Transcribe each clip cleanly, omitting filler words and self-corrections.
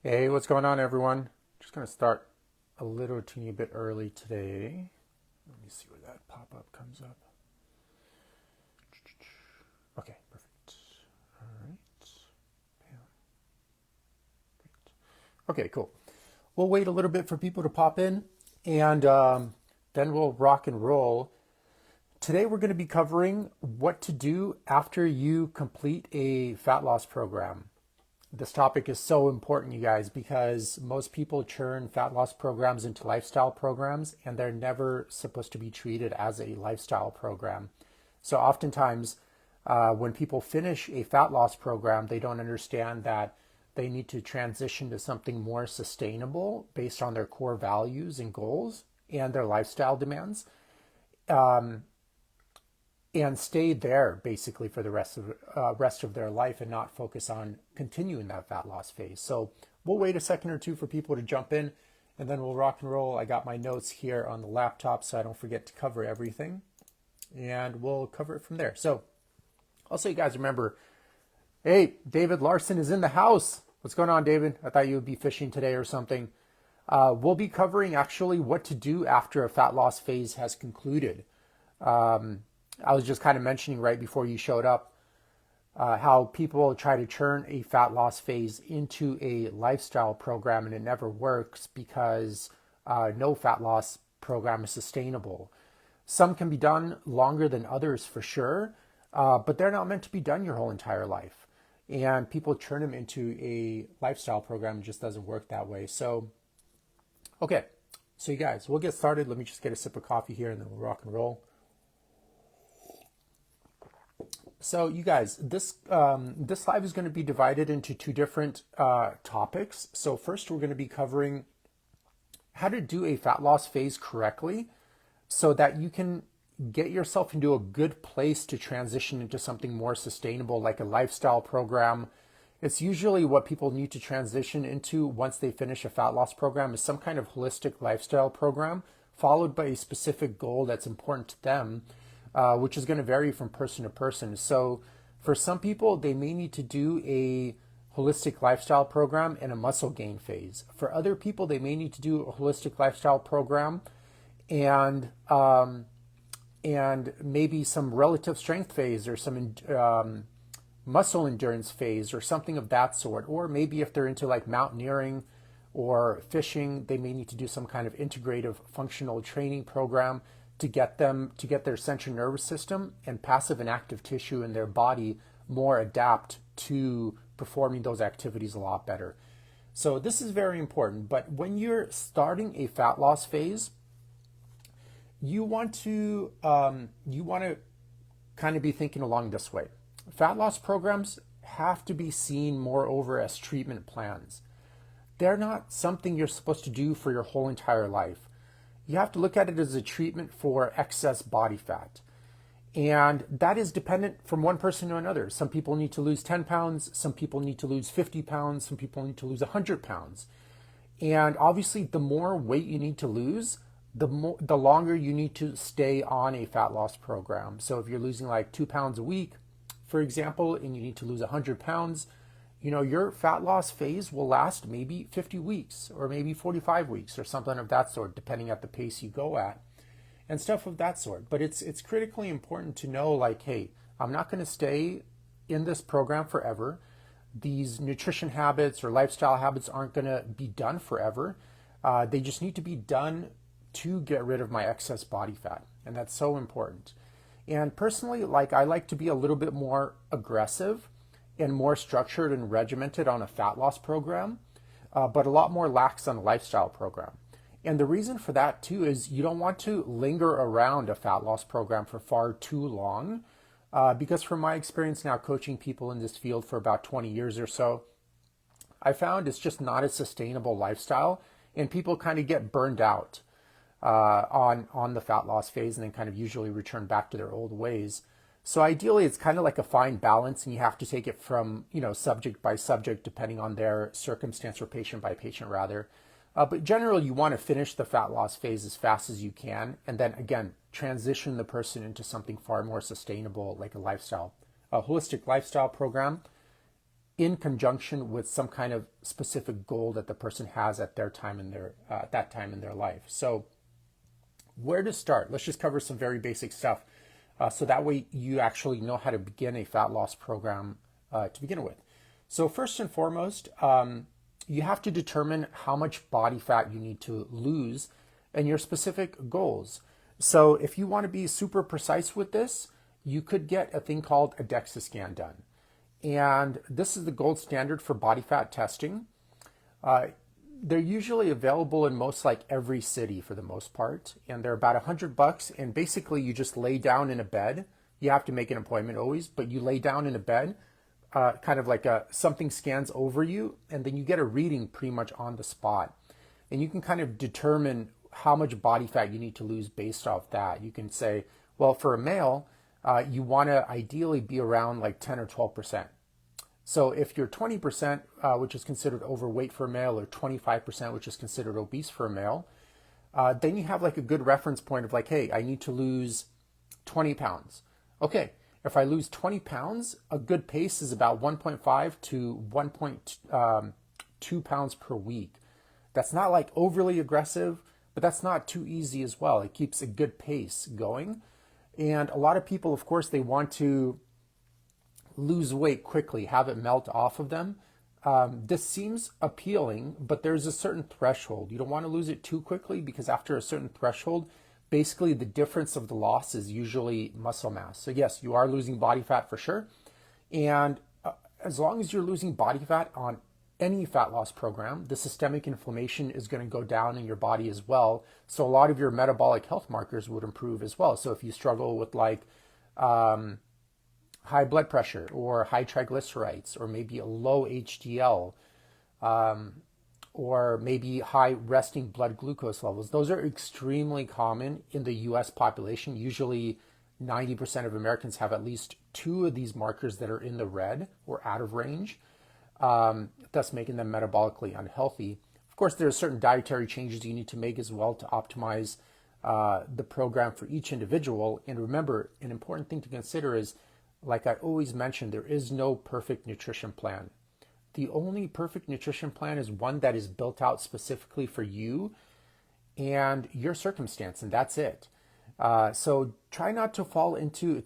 Hey, what's going on, everyone? Just going to start a little teeny bit early today. Let me see where that pop up comes up. Okay, perfect. All right. Bam. Okay, cool. We'll wait a little bit for people to pop in and then we'll rock and roll. Today, we're going to be covering what to do after you complete a fat loss program. This topic is so important, you guys, because most people turn fat loss programs into lifestyle programs, and they're never supposed to be treated as a lifestyle program. So oftentimes, when people finish a fat loss program, they don't understand that they need to transition to something more sustainable based on their core values and goals and their lifestyle demands, and stay there basically for the rest of their life and not focus on continuing that fat loss phase. So we'll wait a second or two for people to jump in, and then we'll rock and roll. I got my notes here on the laptop so I don't forget to cover everything, and we'll cover it from there. So also, you guys remember, hey, David Larson is in the house. What's going on, David? I thought you would be fishing today or something. We'll be covering actually what to do after a fat loss phase has concluded. I was just kind of mentioning right before you showed up how people try to turn a fat loss phase into a lifestyle program, and it never works because no fat loss program is sustainable. Some can be done longer than others for sure, but they're not meant to be done your whole entire life. And people turn them into a lifestyle program. It just doesn't work that way. So, okay. So you guys, we'll get started. Let me just get a sip of coffee here and then we'll rock and roll. So you guys, this live is going to be divided into two different topics. So first, we're going to be covering how to do a fat loss phase correctly, so that you can get yourself into a good place to transition into something more sustainable, like a lifestyle program. It's usually what people need to transition into once they finish a fat loss program is some kind of holistic lifestyle program, followed by a specific goal that's important to them, which is going to vary from person to person. So for some people, they may need to do a holistic lifestyle program and a muscle gain phase. For other people, they may need to do a holistic lifestyle program and and maybe some relative strength phase or some muscle endurance phase or something of that sort. Or maybe if they're into like mountaineering or fishing, they may need to do some kind of integrative functional training program to get their central nervous system and passive and active tissue in their body more adapt to performing those activities a lot better. So this is very important. But when you're starting a fat loss phase, you want to kind of be thinking along this way. Fat loss programs have to be seen moreover as treatment plans. They're not something you're supposed to do for your whole entire life. You have to look at it as a treatment for excess body fat. And that is dependent from one person to another. Some people need to lose 10 pounds, some people need to lose 50 pounds, some people need to lose 100 pounds. And obviously, the more weight you need to lose, the longer you need to stay on a fat loss program. So if you're losing like 2 pounds a week, for example, and you need to lose 100 pounds, your fat loss phase will last maybe 50 weeks or maybe 45 weeks or something of that sort, depending at the pace you go at and stuff of that sort. But it's critically important to know, like, hey, I'm not going to stay in this program forever. These nutrition habits or lifestyle habits aren't going to be done forever. They just need to be done to get rid of my excess body fat. And that's so important. And personally, like, I like to be a little bit more aggressive and more structured and regimented on a fat loss program, but a lot more lax on a lifestyle program. And the reason for that too is you don't want to linger around a fat loss program for far too long, because from my experience now coaching people in this field for about 20 years or so, I found it's just not a sustainable lifestyle, and people kind of get burned out on the fat loss phase and then kind of usually return back to their old ways. So ideally, it's kind of like a fine balance, and you have to take it from, subject by subject, depending on their circumstance, or patient by patient rather. But generally, you want to finish the fat loss phase as fast as you can, and then again, transition the person into something far more sustainable, like a holistic lifestyle program, in conjunction with some kind of specific goal that the person has at their time in their that time in their life. So where to start? Let's just cover some very basic stuff, so that way you actually know how to begin a fat loss program to begin with. So first and foremost, you have to determine how much body fat you need to lose and your specific goals. So if you want to be super precise with this, you could get a thing called a DEXA scan done. And this is the gold standard for body fat testing. They're usually available in most like every city for the most part. And they're about $100. And basically you just lay down in a bed. You have to make an appointment always, but you lay down in a bed, kind of like something scans over you, and then you get a reading pretty much on the spot. And you can kind of determine how much body fat you need to lose based off that. You can say, well, for a male, you want to ideally be around like 10 or 12%. So if you're 20%, which is considered overweight for a male, or 25%, which is considered obese for a male, then you have like a good reference point of like, hey, I need to lose 20 pounds. Okay, if I lose 20 pounds, a good pace is about 1.5 to 1.2 pounds per week. That's not like overly aggressive, but that's not too easy as well. It keeps a good pace going. And a lot of people, of course, they want to lose weight quickly, have it melt off of them. This seems appealing, but there's a certain threshold. You don't want to lose it too quickly, because after a certain threshold, basically the difference of the loss is usually muscle mass. So yes, you are losing body fat for sure. And as long as you're losing body fat on any fat loss program, the systemic inflammation is going to go down in your body as well. So a lot of your metabolic health markers would improve as well. So if you struggle with like high blood pressure or high triglycerides, or maybe a low HDL, or maybe high resting blood glucose levels, those are extremely common in the US population. Usually 90% of Americans have at least two of these markers that are in the red or out of range, thus making them metabolically unhealthy. Of course, there are certain dietary changes you need to make as well to optimize the program for each individual. And remember, an important thing to consider is, like I always mention, there is no perfect nutrition plan. The only perfect nutrition plan is one that is built out specifically for you and your circumstance, and that's it. So try not to fall into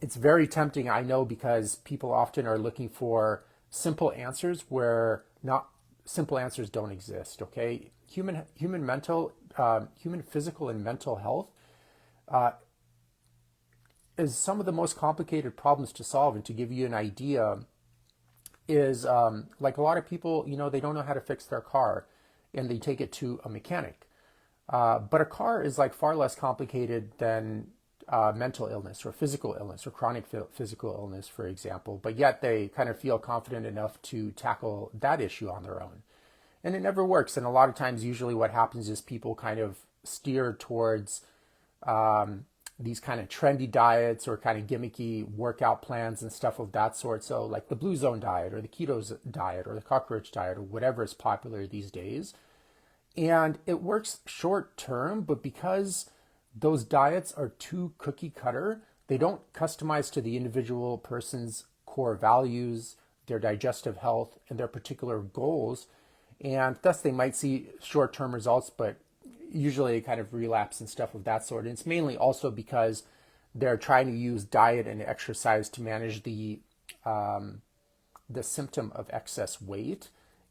it's very tempting, I know, because people often are looking for simple answers where not simple answers don't exist. Okay, human physical and mental health is some of the most complicated problems to solve. And to give you an idea, is like a lot of people, they don't know how to fix their car, and they take it to a mechanic. But a car is like far less complicated than mental illness or physical illness or chronic physical illness, for example. But yet they kind of feel confident enough to tackle that issue on their own. And it never works. And a lot of times, usually what happens is people kind of steer towards these kind of trendy diets or kind of gimmicky workout plans and stuff of that sort. So like the Blue Zone diet or the keto diet or the cockroach diet or whatever is popular these days. And it works short term, but because those diets are too cookie cutter, they don't customize to the individual person's core values, their digestive health, and their particular goals. And thus they might see short-term results, but usually kind of relapse and stuff of that sort. And it's mainly also because they're trying to use diet and exercise to manage the symptom of excess weight.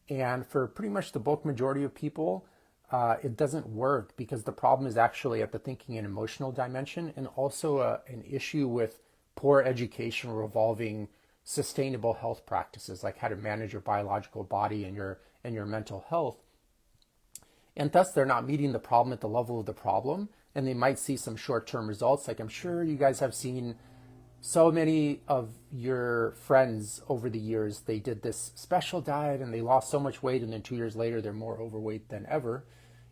And for pretty much the bulk majority of people, it doesn't work, because the problem is actually at the thinking and emotional dimension, and also an issue with poor education revolving sustainable health practices, like how to manage your biological body and your mental health. And thus they're not meeting the problem at the level of the problem, and they might see some short-term results. Like I'm sure you guys have seen so many of your friends over the years, they did this special diet and they lost so much weight, and then 2 years later they're more overweight than ever.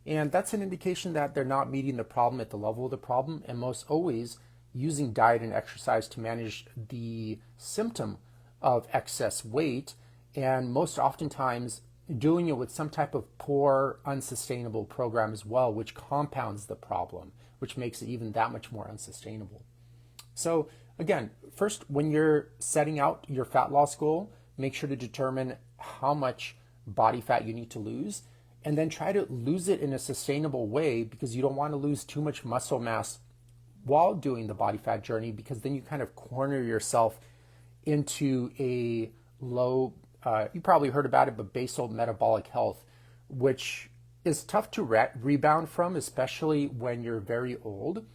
And that's an indication that they're not meeting the problem at the level of the problem, and most always using diet and exercise to manage the symptom of excess weight, and most oftentimes doing it with some type of poor, unsustainable program as well, which compounds the problem, which makes it even that much more unsustainable. So again, first, when you're setting out your fat loss goal, make sure to determine how much body fat you need to lose, and then try to lose it in a sustainable way, because you don't want to lose too much muscle mass while doing the body fat journey, because then you kind of corner yourself into a low, you probably heard about it, but basal metabolic health, which is tough to rebound from, especially when you're very old.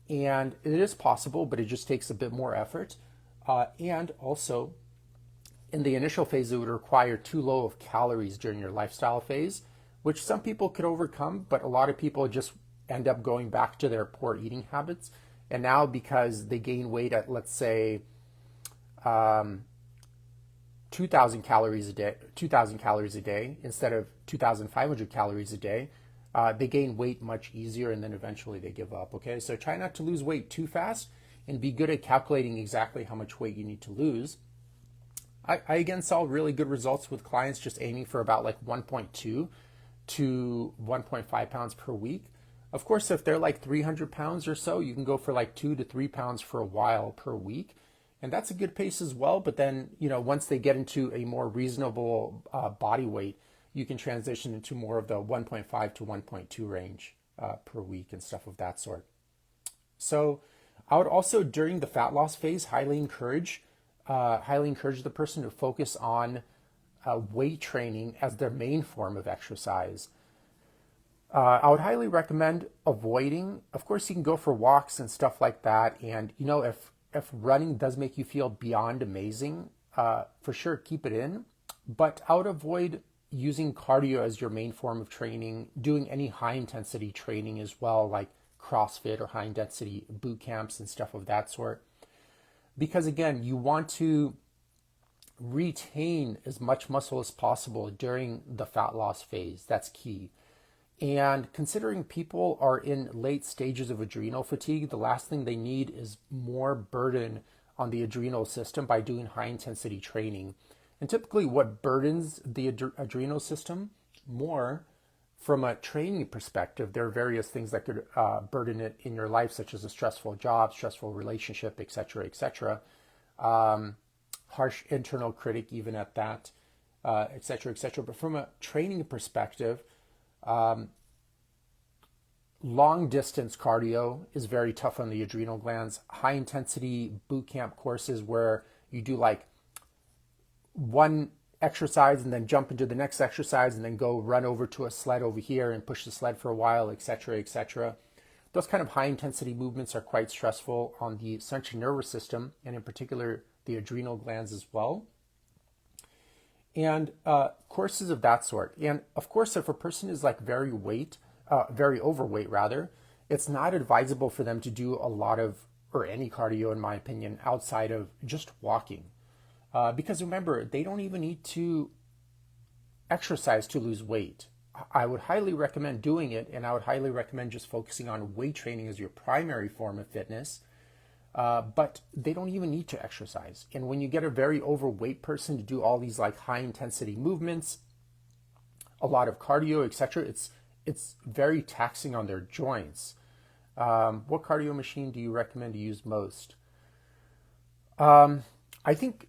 And it is possible, but it just takes a bit more effort. And also, in the initial phase, it would require too low of calories during your lifestyle phase, which some people could overcome, but a lot of people just end up going back to their poor eating habits. And now, because they gain weight at, let's say, 2,000 calories a day instead of 2,500 calories a day, they gain weight much easier, and then eventually they give up. Okay, so try not to lose weight too fast, and be good at calculating exactly how much weight you need to lose. I again saw really good results with clients just aiming for about like 1.2 to 1.5 pounds per week. Of course, if they're like 300 pounds or so, you can go for like 2 to 3 pounds for a while per week. And that's a good pace as well. But then, once they get into a more reasonable body weight, you can transition into more of the 1.5 to 1.2 range per week and stuff of that sort. So I would also, during the fat loss phase, highly encourage the person to focus on weight training as their main form of exercise. I would highly recommend avoiding, of course, you can go for walks and stuff like that. And, if running does make you feel beyond amazing, for sure, keep it in. But I would avoid using cardio as your main form of training, doing any high intensity training as well, like CrossFit or high intensity boot camps and stuff of that sort. Because again, you want to retain as much muscle as possible during the fat loss phase. That's key. And considering people are in late stages of adrenal fatigue, the last thing they need is more burden on the adrenal system by doing high intensity training. And typically what burdens the adrenal system more from a training perspective, there are various things that could burden it in your life, such as a stressful job, stressful relationship, etc., etc. Harsh internal critic even at that, etc., etc. But from a training perspective, long distance cardio is very tough on the adrenal glands. High intensity boot camp courses where you do like one exercise and then jump into the next exercise and then go run over to a sled over here and push the sled for a while, etc., etc. Those kind of high intensity movements are quite stressful on the central nervous system, and in particular the adrenal glands as well. And courses of that sort. And of course, if a person is like very overweight rather, it's not advisable for them to do a lot of, or any cardio in my opinion, outside of just walking. Because remember, they don't even need to exercise to lose weight. I would highly recommend doing it, and I would highly recommend just focusing on weight training as your primary form of fitness. But they don't even need to exercise. And when you get a very overweight person to do all these like high intensity movements, a lot of cardio, etc., it's very taxing on their joints. What cardio machine do you recommend to use most? I think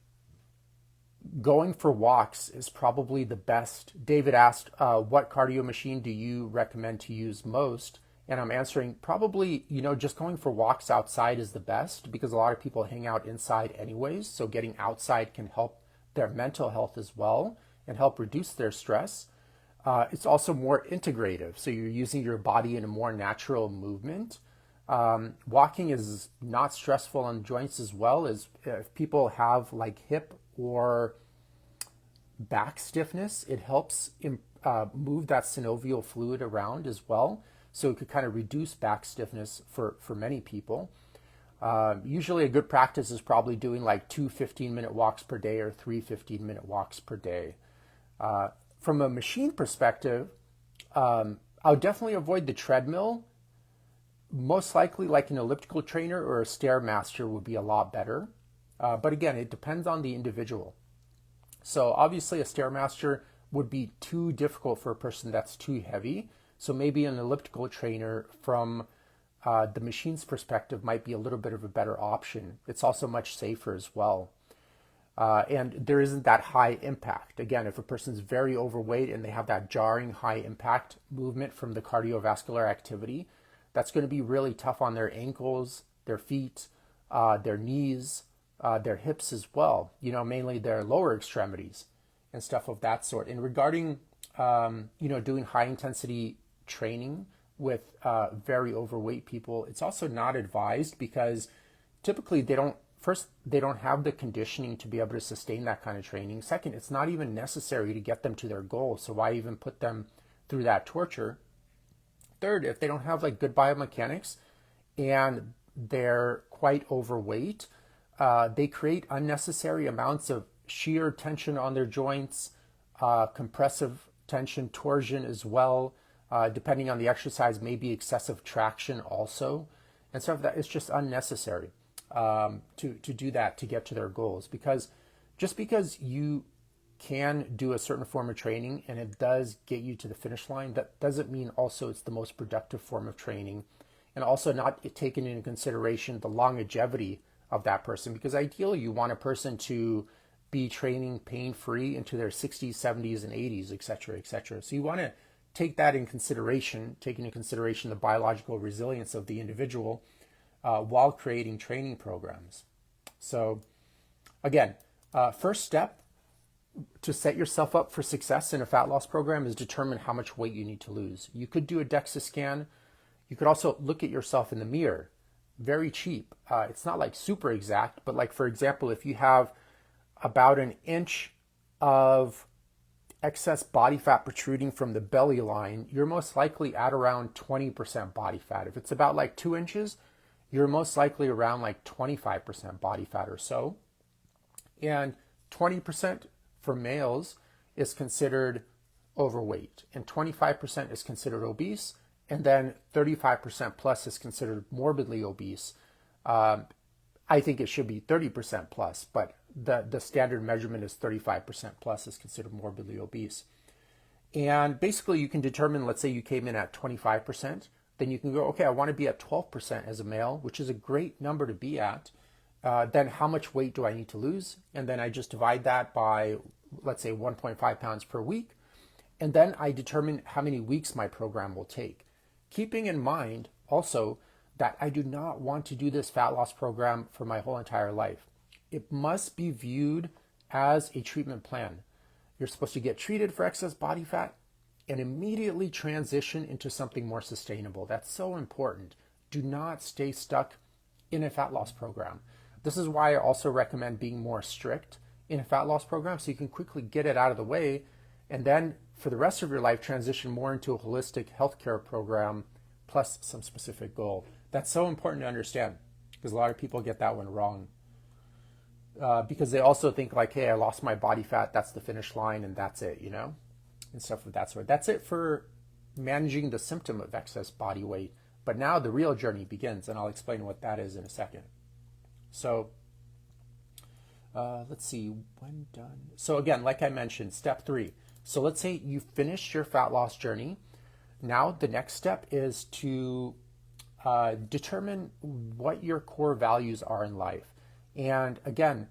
going for walks is probably the best. David asked, what cardio machine do you recommend to use most? And I'm answering probably, just going for walks outside is the best, because a lot of people hang out inside anyways. So getting outside can help their mental health as well and help reduce their stress. It's also more integrative. So you're using your body in a more natural movement. Walking is not stressful on joints as well, as if people have like hip or back stiffness, it helps move that synovial fluid around as well. So it could kind of reduce back stiffness for many people. Usually a good practice is probably doing like 2 15-minute walks per day or 3 15-minute walks per day. From a machine perspective, I would definitely avoid the treadmill. Most likely like an elliptical trainer or a Stairmaster would be a lot better. But again, it depends on the individual. So obviously a Stairmaster would be too difficult for a person that's too heavy. So maybe an elliptical trainer from the machine's perspective might be a little bit of a better option. It's also much safer as well. And there isn't that high impact. Again, if a person's very overweight and they have that jarring high impact movement from the cardiovascular activity, that's going to be really tough on their ankles, their feet, their knees, their hips as well, mainly their lower extremities and stuff of that sort. And regarding, doing high intensity training with very overweight people, it's also not advised because typically they don't have the conditioning to be able to sustain that kind of training. Second, it's not even necessary to get them to their goal. So why even put them through that torture? Third, if they don't have like good biomechanics and they're quite overweight, they create unnecessary amounts of shear tension on their joints, compressive tension, torsion as well. Depending on the exercise, maybe excessive traction also. And stuff that is just unnecessary to do that to get to their goals. Because just because you can do a certain form of training and it does get you to the finish line, that doesn't mean also it's the most productive form of training. And also not taking into consideration the longevity of that person, because ideally you want a person to be training pain-free into their 60s, 70s, and 80s, et cetera, et cetera. So you want to take that in consideration, take into consideration the biological resilience of the individual while creating training programs. So again, first step to set yourself up for success in a fat loss program is determine how much weight you need to lose. You could do a DEXA scan. You could also look at yourself in the mirror. Very cheap. It's not like super exact, but like, for example, if you have about an inch of excess body fat protruding from the belly line, you're most likely at around 20% body fat. If it's about like 2 inches, you're most likely around like 25% body fat or so. And 20% for males is considered overweight, and 25% is considered obese, and then 35% plus is considered morbidly obese. I think it should be 30% plus, but the standard measurement is 35% plus is considered morbidly obese. And basically you can determine, let's say you came in at 25%, then you can go, okay, I want to be at 12% as a male, which is a great number to be at. Then how much weight do I need to lose? And then I just divide that by, let's say 1.5 pounds per week. And then I determine how many weeks my program will take. Keeping in mind also that I do not want to do this fat loss program for my whole entire life. It must be viewed as a treatment plan. You're supposed to get treated for excess body fat and immediately transition into something more sustainable. That's so important. Do not stay stuck in a fat loss program. This is why I also recommend being more strict in a fat loss program so you can quickly get it out of the way and then for the rest of your life transition more into a holistic healthcare program plus some specific goal. That's so important to understand because a lot of people get that one wrong. Because they also think like, hey, I lost my body fat, that's the finish line and that's it, and stuff of that sort. That's it for managing the symptom of excess body weight. But now the real journey begins, and I'll explain what that is in a second. So let's see, when done. So again, like I mentioned, step 3. So let's say you finished your fat loss journey. Now the next step is to determine what your core values are in life. And again,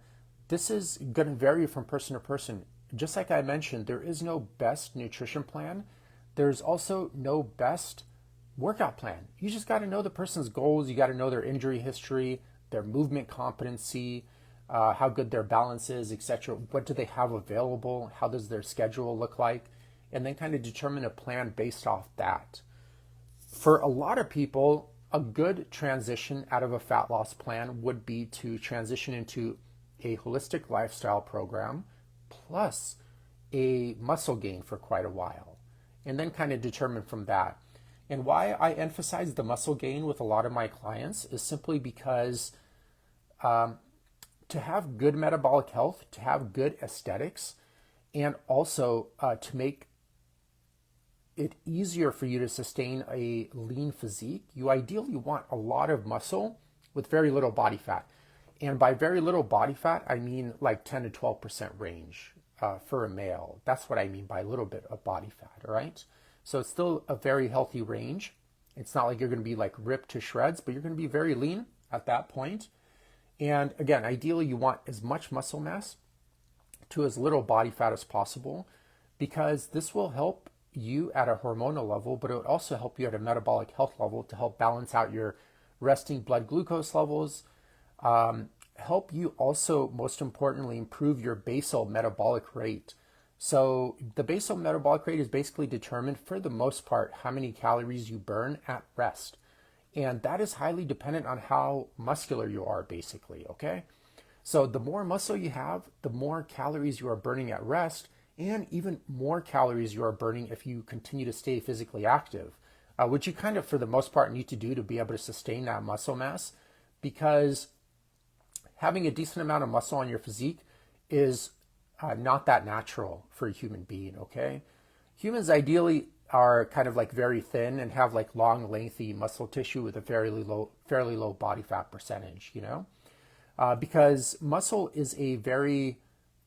this is going to vary from person to person. Just like I mentioned, there is no best nutrition plan. There's also no best workout plan. You just got to know the person's goals. You got to know their injury history, their movement competency, how good their balance is, etc. What do they have available? How does their schedule look like? And then kind of determine a plan based off that. For a lot of people, a good transition out of a fat loss plan would be to transition into a holistic lifestyle program plus a muscle gain for quite a while, and then kind of determine from that. And why I emphasize the muscle gain with a lot of my clients is simply because to have good metabolic health, to have good aesthetics, and also to make it easier for you to sustain a lean physique, you ideally want a lot of muscle with very little body fat. And by very little body fat, I mean like 10 to 12% range for a male. That's what I mean by a little bit of body fat, all right? So it's still a very healthy range. It's not like you're going to be like ripped to shreds, but you're going to be very lean at that point. And again, ideally you want as much muscle mass to as little body fat as possible, because this will help you at a hormonal level, but it would also help you at a metabolic health level to help balance out your resting blood glucose levels, help you also, most importantly, improve your basal metabolic rate. So the basal metabolic rate is basically determined, for the most part, how many calories you burn at rest. And that is highly dependent on how muscular you are, basically, okay? So the more muscle you have, the more calories you are burning at rest, and even more calories you are burning if you continue to stay physically active, which you kind of, for the most part, need to do to be able to sustain that muscle mass, because having a decent amount of muscle on your physique is not that natural for a human being, okay? Humans ideally are kind of like very thin and have like long, lengthy muscle tissue with a fairly low body fat percentage, you know? Because muscle is a very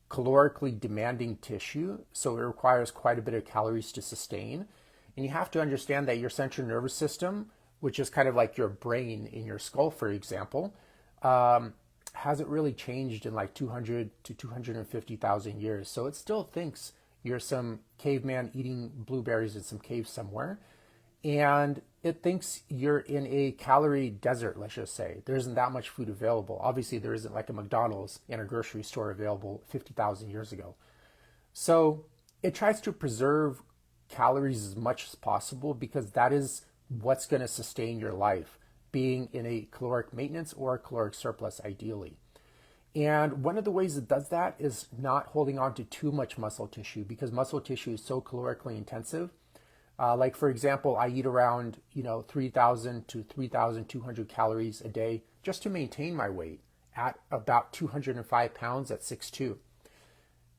calorically demanding tissue, so it requires quite a bit of calories to sustain. And you have to understand that your central nervous system, which is kind of like your brain in your skull, for example, hasn't really changed in like 200 to 250,000 years. So it still thinks you're some caveman eating blueberries in some cave somewhere. And it thinks you're in a calorie desert, let's just say. There isn't that much food available. Obviously, there isn't like a McDonald's in a grocery store available 50,000 years ago. So it tries to preserve calories as much as possible, because that is what's going to sustain your life, being in a caloric maintenance or a caloric surplus, ideally. And one of the ways it does that is not holding on to too much muscle tissue, because muscle tissue is so calorically intensive. Like, for example, I eat around, 3,000 to 3,200 calories a day just to maintain my weight at about 205 pounds at 6'2".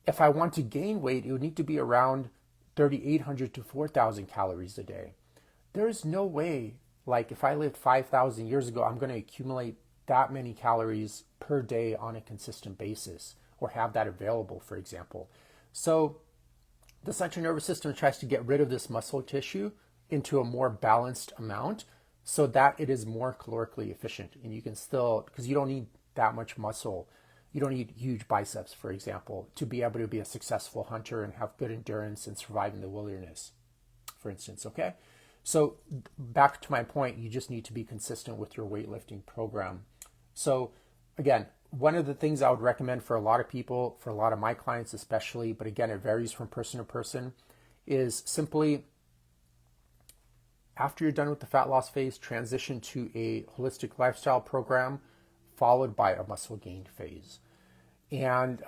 If I want to gain weight, it would need to be around 3,800 to 4,000 calories a day. There is no way, like if I lived 5,000 years ago, I'm going to accumulate that many calories per day on a consistent basis, or have that available, for example. So the central nervous system tries to get rid of this muscle tissue into a more balanced amount so that it is more calorically efficient. And you can still, because you don't need that much muscle, you don't need huge biceps, for example, to be able to be a successful hunter and have good endurance and survive in the wilderness, for instance, okay? So back to my point, you just need to be consistent with your weightlifting program. So again, one of the things I would recommend for a lot of people, for a lot of my clients especially, but again, it varies from person to person, is simply, after you're done with the fat loss phase, transition to a holistic lifestyle program followed by a muscle gain phase. And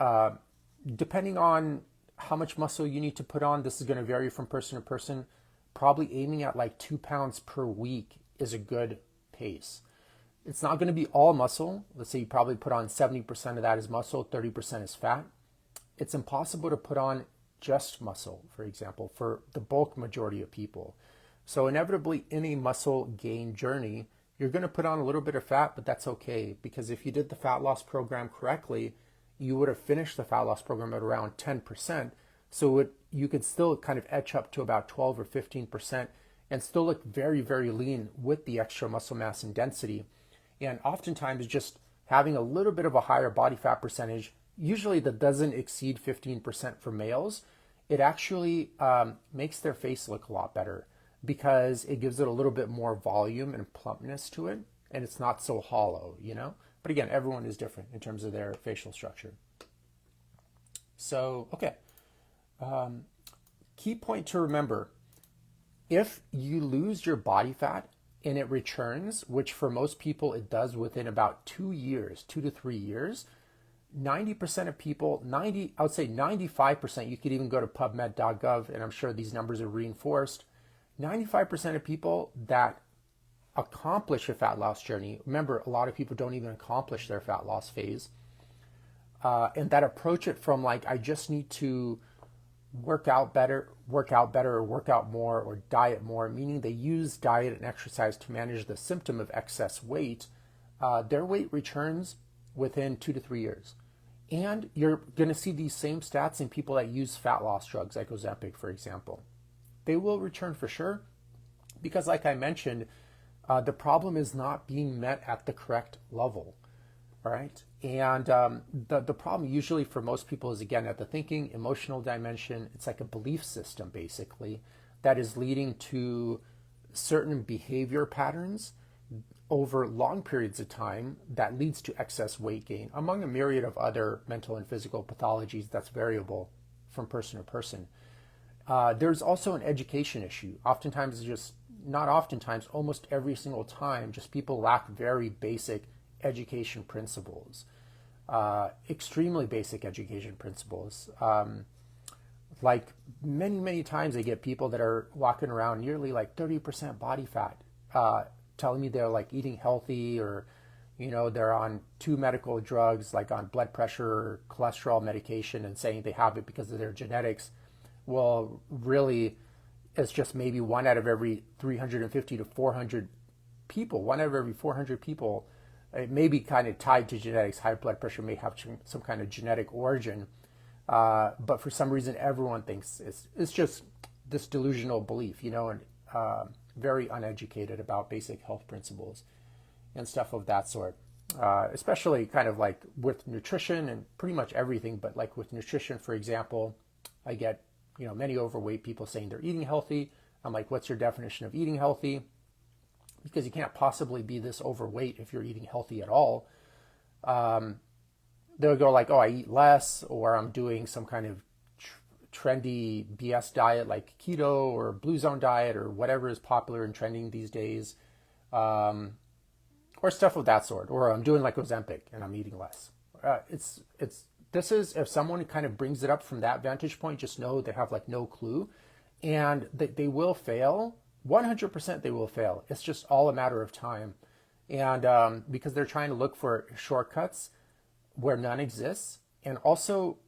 depending on how much muscle you need to put on, this is going to vary from person to person. Probably aiming at like 2 pounds per week is a good pace. It's not going to be all muscle. Let's say you probably put on 70% of that is muscle, 30% is fat. It's impossible to put on just muscle, for example, for the bulk majority of people. So inevitably, in a muscle gain journey, you're going to put on a little bit of fat, but that's okay, because if you did the fat loss program correctly, you would have finished the fat loss program at around 10%. So you could still kind of etch up to about 12 or 15% and still look very, very lean with the extra muscle mass and density. And oftentimes just having a little bit of a higher body fat percentage, usually that doesn't exceed 15% for males, it actually makes their face look a lot better, because it gives it a little bit more volume and plumpness to it, and it's not so hollow, But again, everyone is different in terms of their facial structure. So, okay. Key point to remember, if you lose your body fat and it returns, which for most people it does within about 2 years, 2 to 3 years, 90% of people, I would say 95%, you could even go to pubmed.gov, and I'm sure these numbers are reinforced, 95% of people that accomplish a fat loss journey, remember, a lot of people don't even accomplish their fat loss phase, and that approach it from like, I just need to work out better, or work out more, or diet more, meaning they use diet and exercise to manage the symptom of excess weight, their weight returns within 2 to 3 years. And you're going to see these same stats in people that use fat loss drugs like Ozempic, for example. They will return for sure, because like I mentioned, the problem is not being met at the correct level. All right. And the problem usually for most people is, again, at the thinking, emotional dimension. It's like a belief system, basically, that is leading to certain behavior patterns over long periods of time that leads to excess weight gain, among a myriad of other mental and physical pathologies that's variable from person to person. There's also an education issue. Oftentimes, just not oftentimes, almost every single time, just people lack very basic education principles, extremely basic education principles. Like many times I get people that are walking around nearly like 30% body fat, telling me they're like eating healthy, or, they're on 2 medical drugs, like on blood pressure or cholesterol medication, and saying they have it because of their genetics. Well, really, it's just maybe 1 out of every 350 to 400 people, 1 out of every 400 people. It may be kind of tied to genetics. High blood pressure may have some kind of genetic origin, but for some reason, everyone thinks it's just this delusional belief, and very uneducated about basic health principles and stuff of that sort. Especially kind of like with nutrition and pretty much everything, but like with nutrition, for example, I get many overweight people saying they're eating healthy. I'm like, what's your definition of eating healthy? Because you can't possibly be this overweight if you're eating healthy at all. They'll go like, oh, I eat less, or I'm doing some kind of trendy BS diet like keto or blue zone diet or whatever is popular and trending these days, or stuff of that sort. Or I'm doing like Ozempic and I'm eating less. This is, if someone kind of brings it up from that vantage point, just know they have like no clue, and they will fail. 100% they will fail. It's just all a matter of time. And because they're trying to look for shortcuts where none exists, and also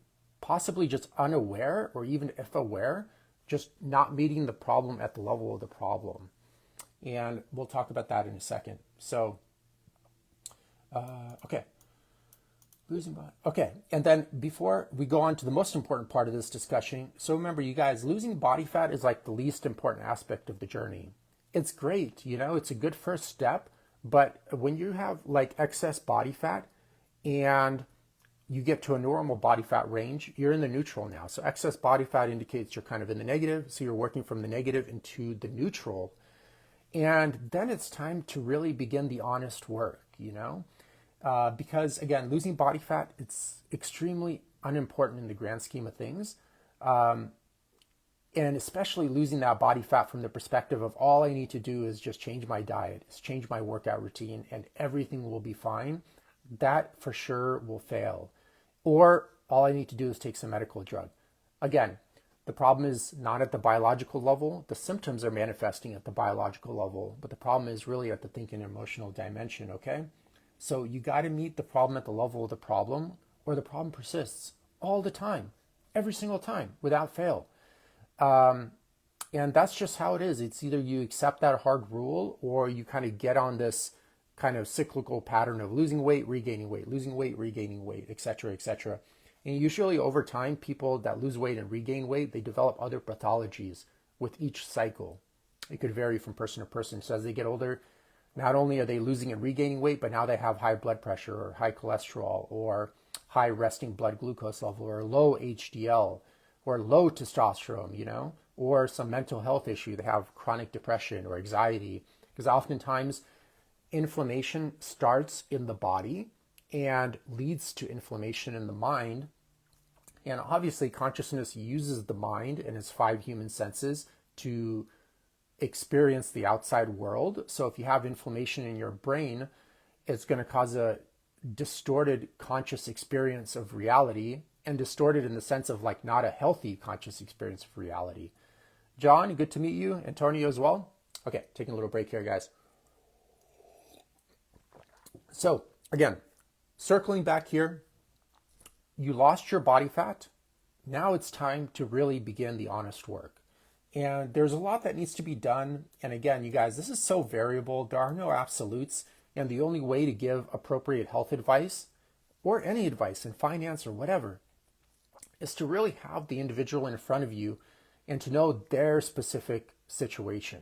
possibly just unaware, or even if aware, just not meeting the problem at the level of the problem. And we'll talk about that in a second. So, okay. Losing body. Okay, and then before we go on to the most important part of this discussion, so remember, you guys, losing body fat is like the least important aspect of the journey. It's great, it's a good first step, but when you have like excess body fat and you get to a normal body fat range, you're in the neutral now. So excess body fat indicates you're kind of in the negative, so you're working from the negative into the neutral. And then it's time to really begin the honest work, because again, losing body fat, it's extremely unimportant in the grand scheme of things. And especially losing that body fat from the perspective of all I need to do is just change my diet, is change my workout routine, and everything will be fine. That for sure will fail. Or all I need to do is take some medical drug. Again, the problem is not at the biological level. The symptoms are manifesting at the biological level, but the problem is really at the thinking and emotional dimension, okay? So you got to meet the problem at the level of the problem, or the problem persists all the time, every single time, without fail. And that's just how it is. It's either you accept that hard rule, or you kind of get on this kind of cyclical pattern of losing weight, regaining weight, losing weight, regaining weight, et cetera, et cetera. And usually over time, people that lose weight and regain weight, they develop other pathologies with each cycle. It could vary from person to person. So as they get older, not only are they losing and regaining weight, but now they have high blood pressure or high cholesterol or high resting blood glucose level or low HDL or low testosterone, or some mental health issue. They have chronic depression or anxiety, because oftentimes inflammation starts in the body and leads to inflammation in the mind. And obviously consciousness uses the mind and its 5 human senses to experience the outside world. So if you have inflammation in your brain, it's going to cause a distorted conscious experience of reality, and distorted in the sense of like not a healthy conscious experience of reality. John, good to meet you. Antonio as well. Okay, taking a little break here, guys. So again, circling back here, you lost your body fat. Now it's time to really begin the honest work. And there's a lot that needs to be done. And again, you guys, this is so variable. There are no absolutes. And the only way to give appropriate health advice, or any advice in finance or whatever, is to really have the individual in front of you and to know their specific situation.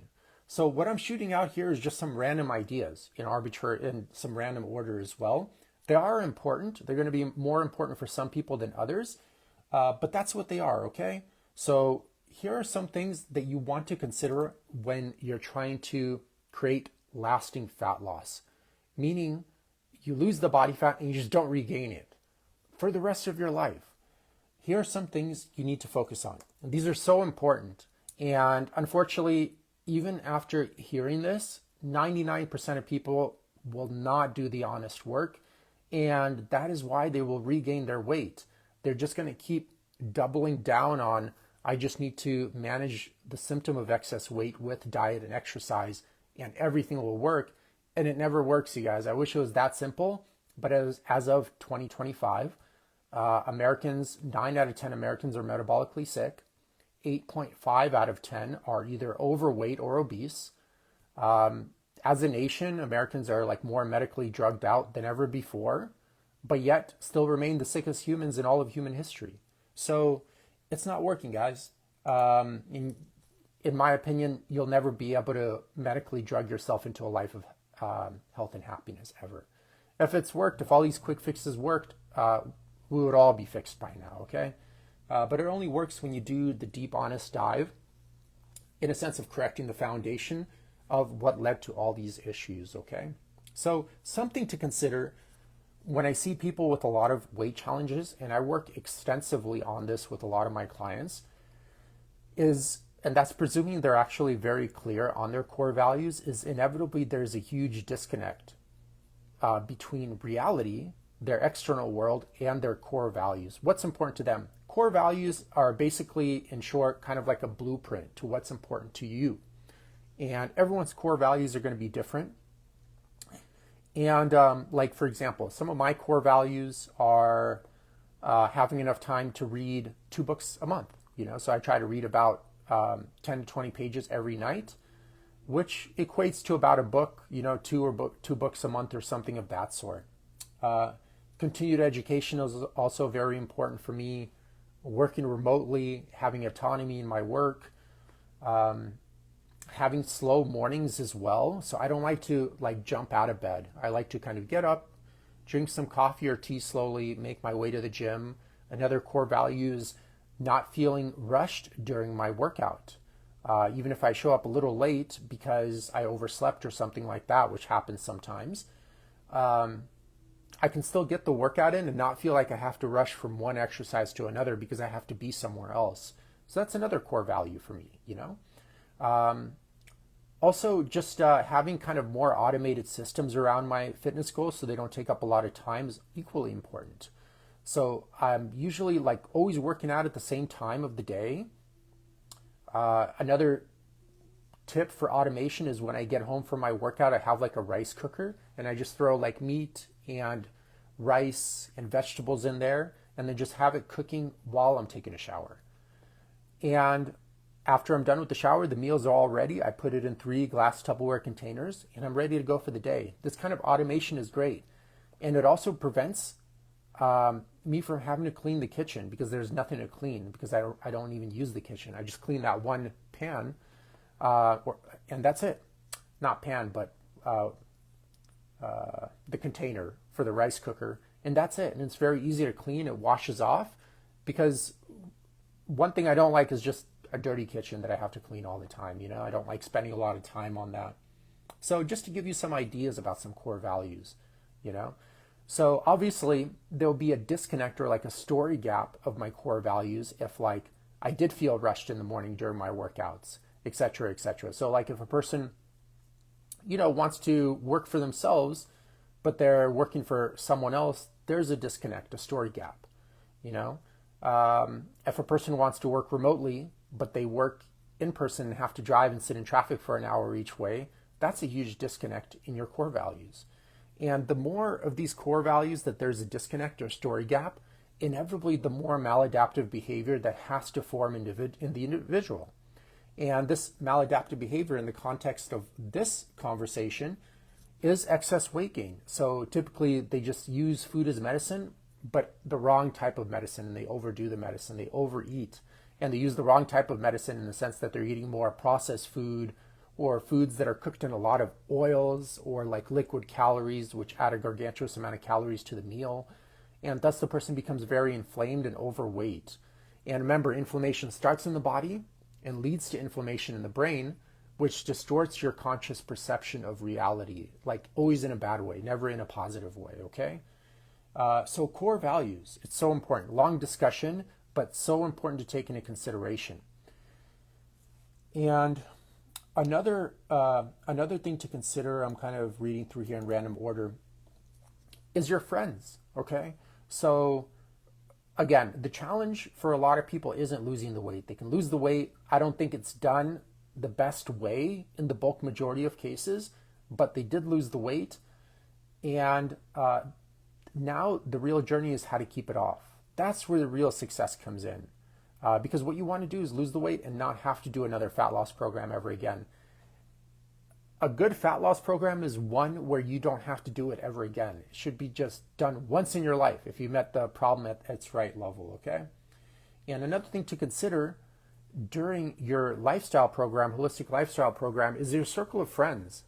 So what I'm shooting out here is just some random ideas in some random order as well. They are important. They're going to be more important for some people than others, but that's what they are, okay? So here are some things that you want to consider when you're trying to create lasting fat loss, meaning you lose the body fat and you just don't regain it for the rest of your life. Here are some things you need to focus on. And these are so important. And unfortunately, even after hearing this, 99% of people will not do the honest work. And that is why they will regain their weight. They're just going to keep doubling down on, I just need to manage the symptom of excess weight with diet and exercise and everything will work. And it never works, you guys. I wish it was that simple. But as of 2025, Americans, 9 out of 10 Americans are metabolically sick. 8.5 out of 10 are either overweight or obese. As a nation, Americans are like more medically drugged out than ever before, but yet still remain the sickest humans in all of human history. So it's not working, guys. In my opinion, you'll never be able to medically drug yourself into a life of health and happiness ever. If it's worked, if all these quick fixes worked, we would all be fixed by now, okay? But it only works when you do the deep, honest dive in a sense of correcting the foundation of what led to all these issues, okay? So something to consider when I see people with a lot of weight challenges, and I work extensively on this with a lot of my clients, is, and that's presuming they're actually very clear on their core values, is inevitably there's a huge disconnect between reality, their external world, and their core values. What's important to them? Core values are basically, in short, kind of like a blueprint to what's important to you. And everyone's core values are going to be different. And like, for example, some of my core values are having enough time to read 2 books a month. So I try to read about 10 to 20 pages every night, which equates to about a book, 2 books a month or something of that sort. Continued education is also very important for me. Working remotely, having autonomy in my work, having slow mornings as well. So I don't like to jump out of bed. I like to kind of get up, drink some coffee or tea slowly, make my way to the gym. Another core value is not feeling rushed during my workout. Even if I show up a little late because I overslept or something like that, which happens sometimes, I can still get the workout in and not feel like I have to rush from one exercise to another because I have to be somewhere else. So that's another core value for me, Also, just having kind of more automated systems around my fitness goals so they don't take up a lot of time is equally important. So I'm usually always working out at the same time of the day. Another tip for automation is when I get home from my workout, I have a rice cooker and I just throw meat and rice and vegetables in there and then just have it cooking while I'm taking a shower. And after I'm done with the shower, the meals are all ready. I put it in 3 glass Tupperware containers and I'm ready to go for the day. This kind of automation is great. And it also prevents me from having to clean the kitchen because there's nothing to clean because I don't even use the kitchen. I just clean that one pan and that's it. Not pan, but the container for the rice cooker, and that's it. And it's very easy to clean. It washes off because one thing I don't like is just a dirty kitchen that I have to clean all the time. I don't like spending a lot of time on that. So just to give you some ideas about some core values, So obviously there'll be a disconnect or a story gap of my core values if I did feel rushed in the morning during my workouts, et cetera, et cetera. So if a person wants to work for themselves, but they're working for someone else, there's a disconnect, a story gap, If a person wants to work remotely, but they work in person and have to drive and sit in traffic for an hour each way, that's a huge disconnect in your core values. And the more of these core values that there's a disconnect or story gap, inevitably the more maladaptive behavior that has to form in the individual. And this maladaptive behavior in the context of this conversation is excess weight gain. So typically they just use food as medicine, but the wrong type of medicine, and they overdo the medicine, they overeat, and they use the wrong type of medicine in the sense that they're eating more processed food or foods that are cooked in a lot of oils, or like liquid calories, which add a gargantuous amount of calories to the meal. And thus the person becomes very inflamed and overweight. And remember, inflammation starts in the body and leads to inflammation in the brain, which distorts your conscious perception of reality, like always in a bad way, never in a positive way, okay? So core values, it's so important. Long discussion, but so important to take into consideration. And another thing to consider, I'm kind of reading through here in random order, is your friends, okay? So again, the challenge for a lot of people isn't losing the weight. They can lose the weight. I don't think it's done the best way in the bulk majority of cases, but they did lose the weight. And now the real journey is how to keep it off. That's where the real success comes in. Because what you want to do is lose the weight and not have to do another fat loss program ever again. A good fat loss program is one where you don't have to do it ever again. It should be just done once in your life if you met the problem at its right level, okay? And another thing to consider during your lifestyle program, holistic lifestyle program, is your circle of friends.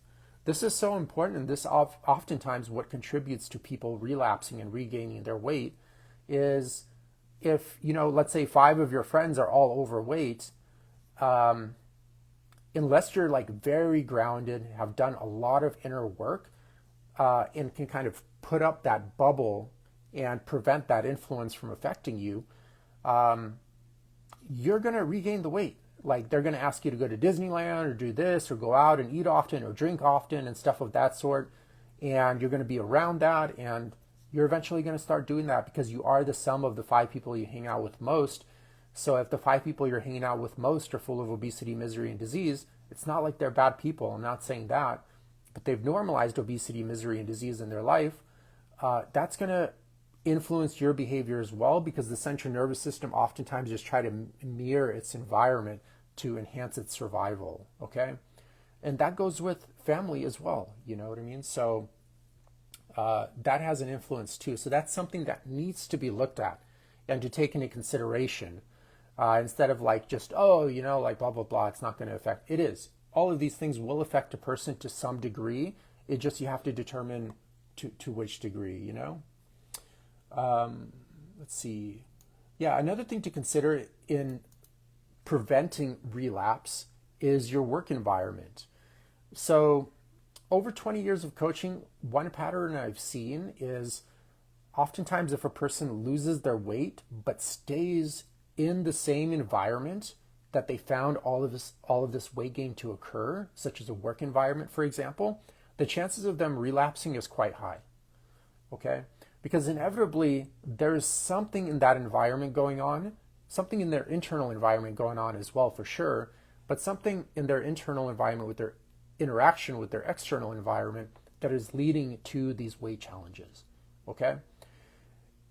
This is so important, and this oftentimes what contributes to people relapsing and regaining their weight is if, let's say 5 of your friends are all overweight, unless you're like very grounded, have done a lot of inner work, and can kind of put up that bubble and prevent that influence from affecting you, you're going to regain the weight. Like they're going to ask you to go to Disneyland or do this or go out and eat often or drink often and stuff of that sort. And you're going to be around that, and you're eventually going to start doing that because you are the sum of the 5 people you hang out with most. So if the 5 people you're hanging out with most are full of obesity, misery, and disease, it's not like they're bad people. I'm not saying that, but they've normalized obesity, misery, and disease in their life. That's going to influence your behavior as well, because the central nervous system oftentimes just try to mirror its environment to enhance its survival, okay? And that goes with family as well, you know what I mean? So that has an influence too. So that's something that needs to be looked at and to take into consideration, instead of like just, like blah, blah, blah, it's not going to affect. It is. All of these things will affect a person to some degree. It just, you have to determine to which degree, Let's see. Yeah, another thing to consider in preventing relapse is your work environment. So over 20 years of coaching, one pattern I've seen is oftentimes if a person loses their weight but stays in the same environment that they found all of this weight gain to occur, such as a work environment, for example, the chances of them relapsing is quite high, okay? Because inevitably there's something in that environment going on, something in their internal environment going on as well, for sure, but something in their internal environment with their interaction with their external environment that is leading to these weight challenges, okay?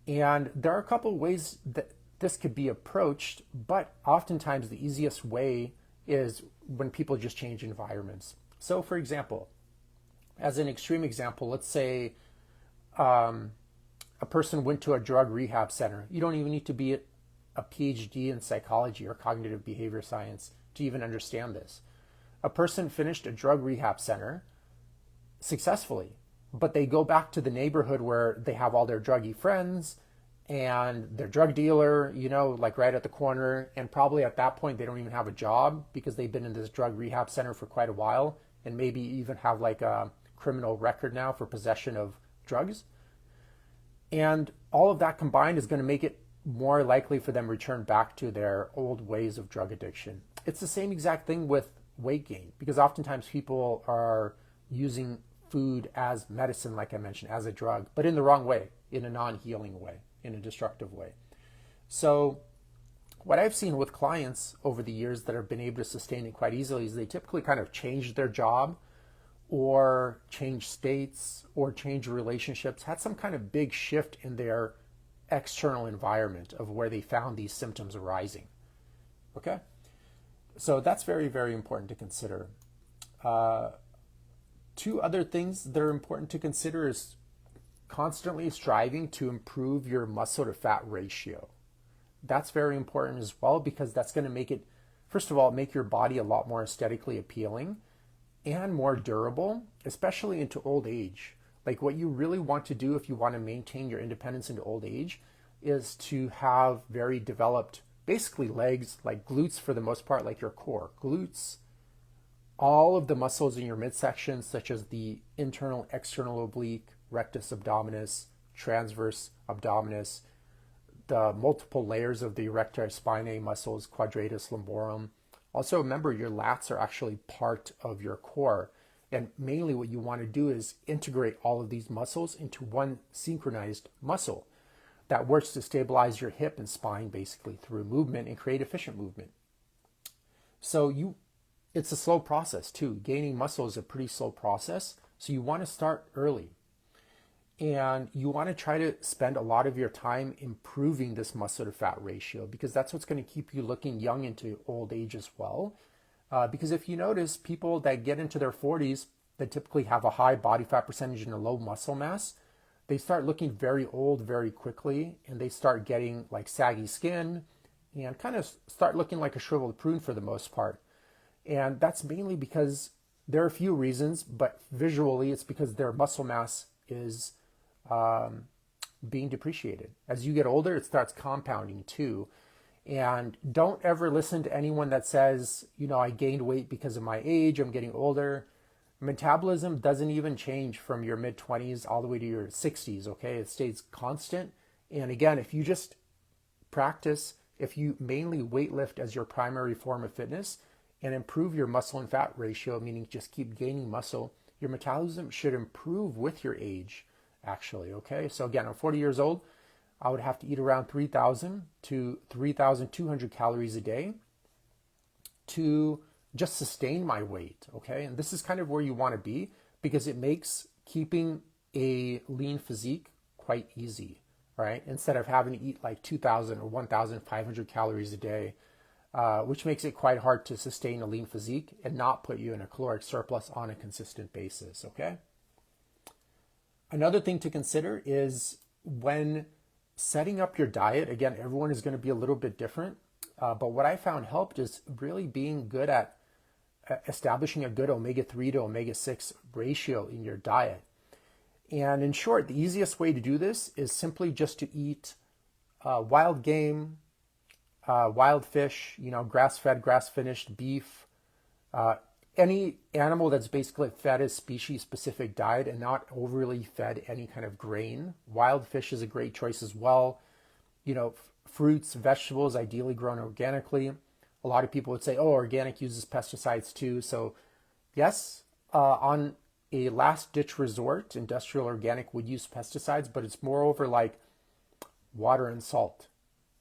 And there are a couple of ways that this could be approached, but oftentimes the easiest way is when people just change environments. So for example, as an extreme example, let's say a person went to a drug rehab center. You don't even need to be a PhD in psychology or cognitive behavior science to even understand this. A person finished a drug rehab center successfully, but they go back to the neighborhood where they have all their druggy friends and their drug dealer, like right at the corner. And probably at that point, they don't even have a job because they've been in this drug rehab center for quite a while and maybe even have like a criminal record now for possession of drugs. And all of that combined is going to make it more likely for them to return back to their old ways of drug addiction. It's the same exact thing with weight gain, because oftentimes people are using food as medicine, like I mentioned, as a drug, but in the wrong way, in a non-healing way, in a destructive way. So what I've seen with clients over the years that have been able to sustain it quite easily is they typically kind of change their job or change states or change relationships, had some kind of big shift in their external environment of where they found these symptoms arising. Okay? So that's very, very important to consider. 2 other things that are important to consider is constantly striving to improve your muscle to fat ratio. That's very important as well, because that's going to make it, first of all, make your body a lot more aesthetically appealing. and more durable, especially into old age. Like what you really want to do if you want to maintain your independence into old age is to have very developed, basically legs, like glutes for the most part, like your core. Glutes, all of the muscles in your midsection, such as the internal, external oblique, rectus abdominis, transverse abdominis, the multiple layers of the erector spinae muscles, quadratus lumborum. Also, remember your lats are actually part of your core. And mainly what you want to do is integrate all of these muscles into one synchronized muscle that works to stabilize your hip and spine basically through movement and create efficient movement. So it's a slow process too. Gaining muscle is a pretty slow process. So you want to start early. And you want to try to spend a lot of your time improving this muscle to fat ratio because that's what's going to keep you looking young into old age as well. Because if you notice, people that get into their 40s that typically have a high body fat percentage and a low muscle mass, they start looking very old very quickly and they start getting like saggy skin and kind of start looking like a shriveled prune for the most part. And that's mainly because there are a few reasons, but visually it's because their muscle mass is being depreciated. As you get older, it starts compounding too. And don't ever listen to anyone that says, I gained weight because of my age, I'm getting older. Metabolism doesn't even change from your mid-20s all the way to your 60s, okay? It stays constant. And again, if you just practice, if you mainly weightlift as your primary form of fitness and improve your muscle and fat ratio, meaning just keep gaining muscle, your metabolism should improve with your age. Actually, okay? So again, I'm 40 years old. I would have to eat around 3,000 to 3,200 calories a day to just sustain my weight, okay? And this is kind of where you want to be because it makes keeping a lean physique quite easy, right? Instead of having to eat like 2,000 or 1,500 calories a day, which makes it quite hard to sustain a lean physique and not put you in a caloric surplus on a consistent basis, okay? Another thing to consider is when setting up your diet, again, everyone is going to be a little bit different, but what I found helped is really being good at establishing a good omega-3 to omega-6 ratio in your diet. And in short, the easiest way to do this is simply just to eat wild game, wild fish, grass-fed, grass-finished beef, any animal that's basically fed a species-specific diet and not overly fed any kind of grain. Wild fish is a great choice as well. Fruits, vegetables, ideally grown organically. A lot of people would say, oh, organic uses pesticides too. So yes, on a last-ditch resort, industrial organic would use pesticides, but it's moreover like water and salt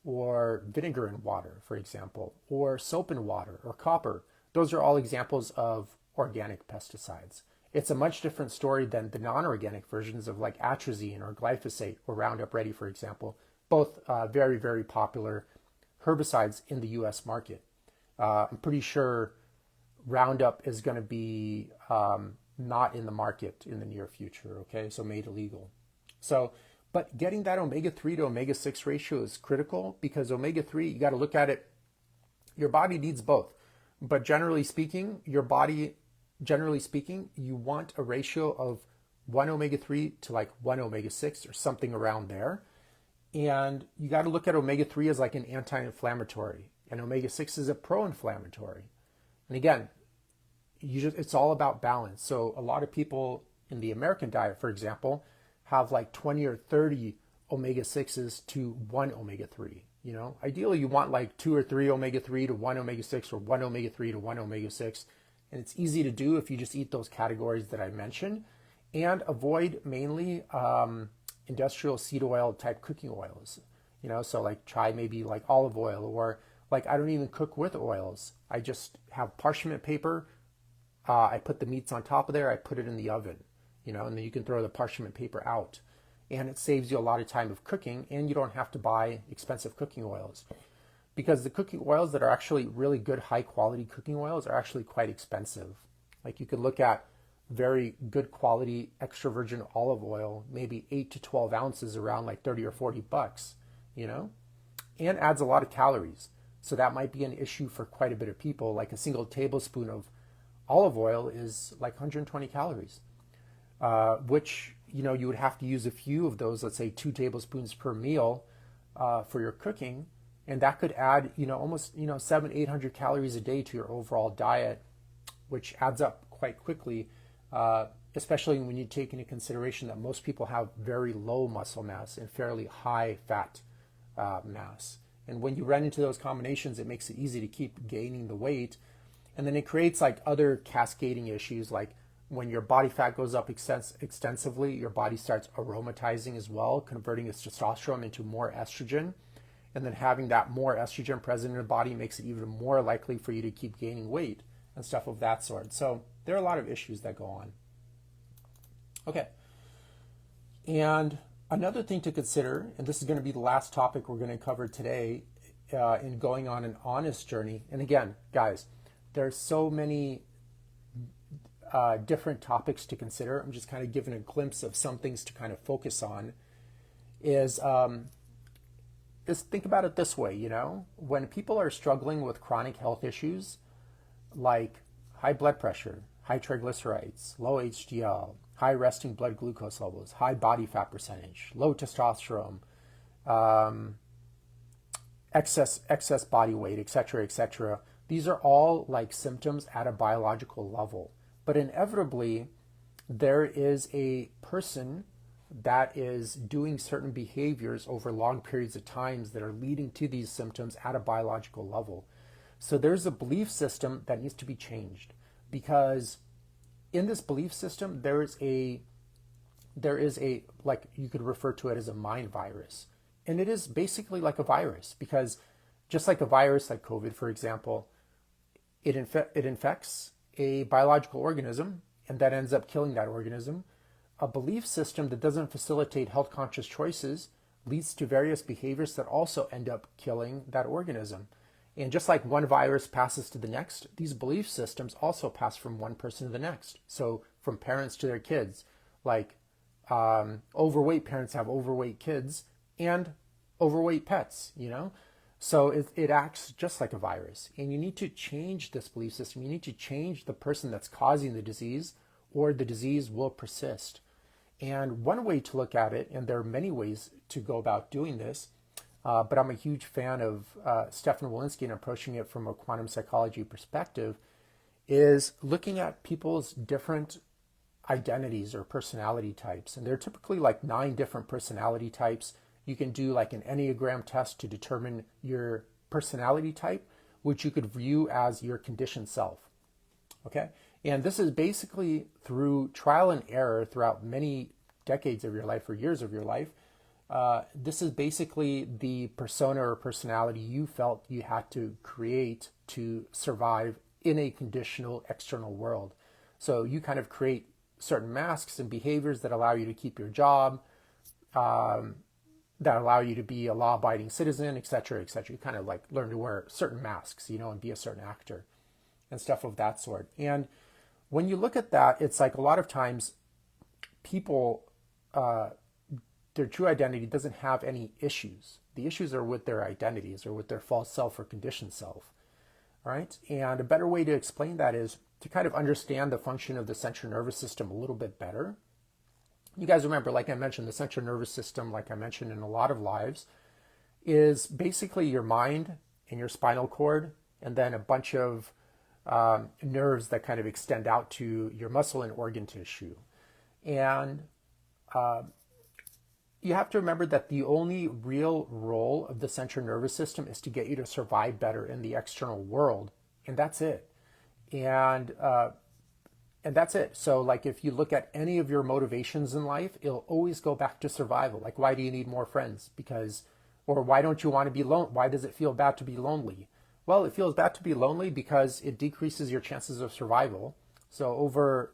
or vinegar and water, for example, or soap and water or copper. Those are all examples of organic pesticides. It's a much different story than the non-organic versions of like atrazine or glyphosate or Roundup Ready, for example, both very, very popular herbicides in the U.S. market. I'm pretty sure Roundup is going to be not in the market in the near future, okay? So made illegal. But getting that omega-3 to omega-6 ratio is critical because omega-3, you got to look at it, your body needs both. But generally speaking, you want a ratio of 1 omega-3 to like 1 omega-6 or something around there. And you got to look at omega-3 as like an anti-inflammatory and omega-6 is a pro-inflammatory. And again, it's all about balance. So a lot of people in the American diet, for example, have like 20 or 30 omega-6s to 1 omega-3. Ideally you want like 2 or 3 omega-3 to 1 omega-6 or 1 omega-3 to 1 omega-6. And it's easy to do if you just eat those categories that I mentioned and avoid mainly industrial seed oil type cooking oils. So like try maybe like olive oil or like I don't even cook with oils. I just have parchment paper. I put the meats on top of there. I put it in the oven, and then you can throw the parchment paper out. And it saves you a lot of time of cooking and you don't have to buy expensive cooking oils. Because the cooking oils that are actually really good high quality cooking oils are actually quite expensive. Like you could look at very good quality extra virgin olive oil, maybe 8 to 12 ounces around like 30 or 40 bucks, and adds a lot of calories. So that might be an issue for quite a bit of people, like a single tablespoon of olive oil is like 120 calories, which, you would have to use a few of those, let's say 2 tablespoons per meal for your cooking. And that could add, almost, 700-800 calories a day to your overall diet, which adds up quite quickly, especially when you take into consideration that most people have very low muscle mass and fairly high fat mass. And when you run into those combinations, it makes it easy to keep gaining the weight. And then it creates like other cascading issues, like when your body fat goes up extensively, your body starts aromatizing as well, converting its testosterone into more estrogen. And then having that more estrogen present in the body makes it even more likely for you to keep gaining weight and stuff of that sort. So there are a lot of issues that go on. Okay. And another thing to consider, and this is going to be the last topic we're going to cover today in going on an honest journey. And again, guys, there's so many different topics to consider. I'm just kind of giving a glimpse of some things to kind of focus on. Is think about it this way, when people are struggling with chronic health issues like high blood pressure, high triglycerides, low HDL, high resting blood glucose levels, high body fat percentage, low testosterone, excess body weight, etc. These are all like symptoms at a biological level. But inevitably, there is a person that is doing certain behaviors over long periods of times that are leading to these symptoms at a biological level. So there's a belief system that needs to be changed, because in this belief system, there is a, like you could refer to it as a mind virus. And it is basically like a virus, because just like a virus like COVID, for example, it infects a biological organism and that ends up killing that organism. A belief system that doesn't facilitate health conscious choices leads to various behaviors that also end up killing that organism. And just like one virus passes to the next, these belief systems also pass from one person to the next. So from parents to their kids, like overweight parents have overweight kids and overweight pets, So it acts just like a virus. And you need to change this belief system. You need to change the person that's causing the disease, or the disease will persist. And one way to look at it, and there are many ways to go about doing this, but I'm a huge fan of Stefan Walensky and approaching it from a quantum psychology perspective, is looking at people's different identities or personality types. And there are typically like 9 different personality types. You can do like an Enneagram test to determine your personality type, which you could view as your conditioned self. Okay? And this is basically through trial and error throughout many decades of your life or years of your life. This is basically the persona or personality you felt you had to create to survive in a conditional external world. So you kind of create certain masks and behaviors that allow you to keep your job, that allow you to be a law-abiding citizen, etc. You kind of like learn to wear certain masks, and be a certain actor and stuff of that sort. And when you look at that, it's like a lot of times people, their true identity doesn't have any issues. The issues are with their identities or with their false self or conditioned self, right? And a better way to explain that is to kind of understand the function of the central nervous system a little bit better. You guys remember, like I mentioned, the central nervous system, like I mentioned in a lot of lives, is basically your mind and your spinal cord, and then a bunch of nerves that kind of extend out to your muscle and organ tissue. And you have to remember that the only real role of the central nervous system is to get you to survive better in the external world. And that's it. And that's it. So like if you look at any of your motivations in life, it'll always go back to survival. Like, why do you need more friends? Or why don't you want to be alone? Why does it feel bad to be lonely? Well, it feels bad to be lonely because it decreases your chances of survival. So over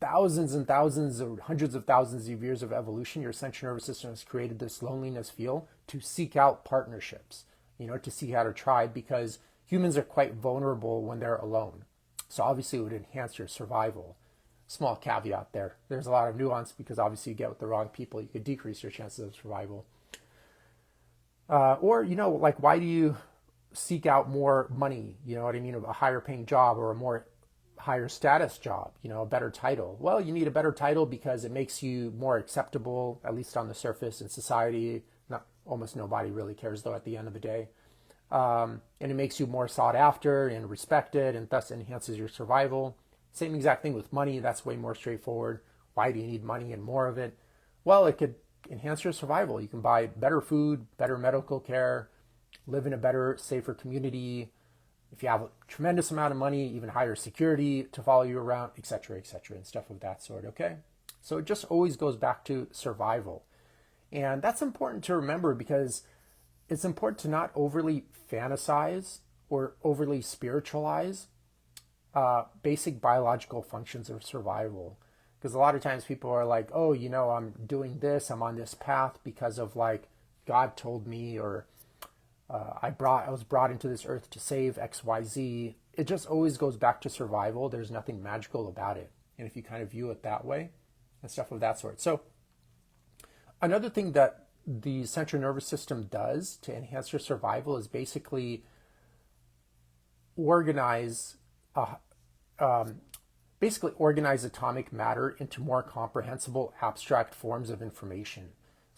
thousands and thousands or hundreds of thousands of years of evolution, your central nervous system has created this loneliness feel to seek out partnerships, to seek out a tribe, because humans are quite vulnerable when they're alone. So obviously it would enhance your survival. Small caveat there. There's a lot of nuance, because obviously you get with the wrong people, you could decrease your chances of survival. Or, like, why do you seek out more money? You know what I mean? A higher paying job or a more higher status job, a better title. Well, you need a better title because it makes you more acceptable, at least on the surface in society. Almost nobody really cares though at the end of the day. And it makes you more sought after and respected, and thus enhances your survival. Same exact thing with money. That's way more straightforward. Why do you need money and more of it? Well, it could enhance your survival. You can buy better food, better medical care, live in a better, safer community. If you have a tremendous amount of money, even higher security to follow you around, et cetera, and stuff of that sort, okay? So it just always goes back to survival. And that's important to remember because it's important to not overly fantasize or overly spiritualize basic biological functions of survival. Because a lot of times people are like, oh, I'm doing this, I'm on this path because of like God told me, or I was brought into this earth to save XYZ. It just always goes back to survival. There's nothing magical about it. And if you kind of view it that way and stuff of that sort. So another thing that the central nervous system does to enhance your survival is basically organize atomic matter into more comprehensible abstract forms of information.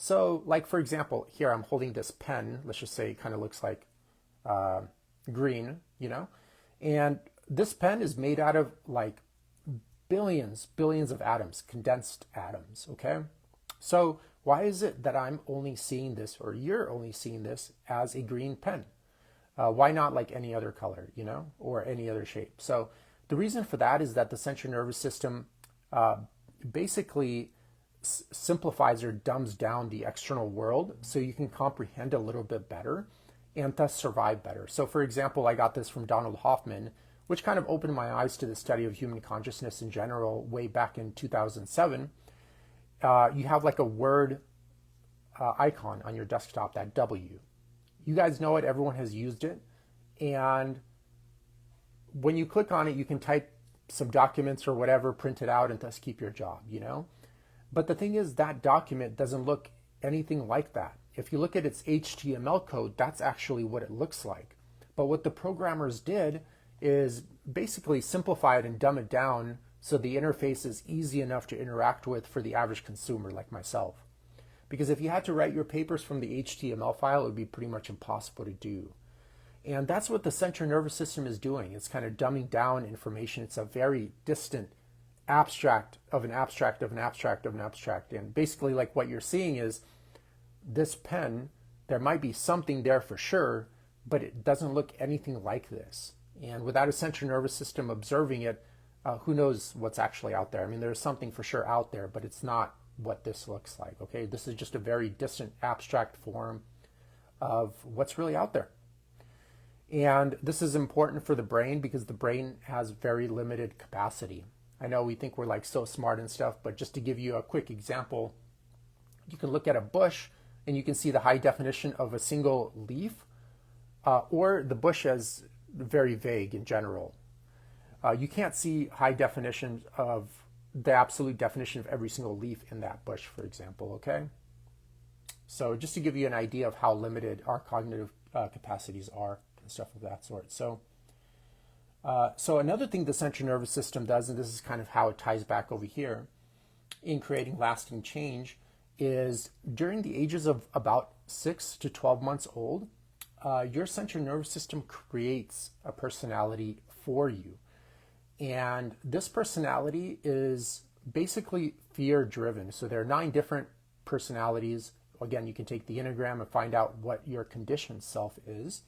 So like, for example, here I'm holding this pen. Let's just say it kind of looks like green, and this pen is made out of like billions of atoms, condensed atoms, okay? So why is it that I'm only seeing this, or you're only seeing this as a green pen? Why not like any other color, or any other shape? So the reason for that is that the central nervous system basically simplifies or dumbs down the external world so you can comprehend a little bit better and thus survive better. So for example, I got this from Donald Hoffman, which kind of opened my eyes to the study of human consciousness in general way back in 2007. You have like a word icon on your desktop, that W. You guys know it, everyone has used it. And when you click on it, you can type some documents or whatever, print it out, and thus keep your job, But the thing is, that document doesn't look anything like that. If you look at its HTML code, that's actually what it looks like. But what the programmers did is basically simplify it and dumb it down so the interface is easy enough to interact with for the average consumer like myself. Because if you had to write your papers from the HTML file, it would be pretty much impossible to do. And that's what the central nervous system is doing. It's kind of dumbing down information. It's a very distant abstract of an abstract of an abstract of an abstract. And basically like what you're seeing is this pen, there might be something there for sure, but it doesn't look anything like this. And without a central nervous system observing it, who knows what's actually out there? I mean, there's something for sure out there, but it's not what this looks like, okay? This is just a very distant abstract form of what's really out there. And this is important for the brain because the brain has very limited capacity. I know we think we're like so smart and stuff, but just to give you a quick example, you can look at a bush and you can see the high definition of a single leaf, or the bush as very vague in general. You can't see high definition of the absolute definition of every single leaf in that bush, for example, okay? So just to give you an idea of how limited our cognitive capacities are and stuff of that sort. So another thing the central nervous system does, and this is kind of how it ties back over here in creating lasting change, is during the ages of about 6 to 12 months old, your central nervous system creates a personality for you. And this personality is basically fear-driven. So there are 9 different personalities. Again, you can take the Enneagram and find out what your conditioned self is.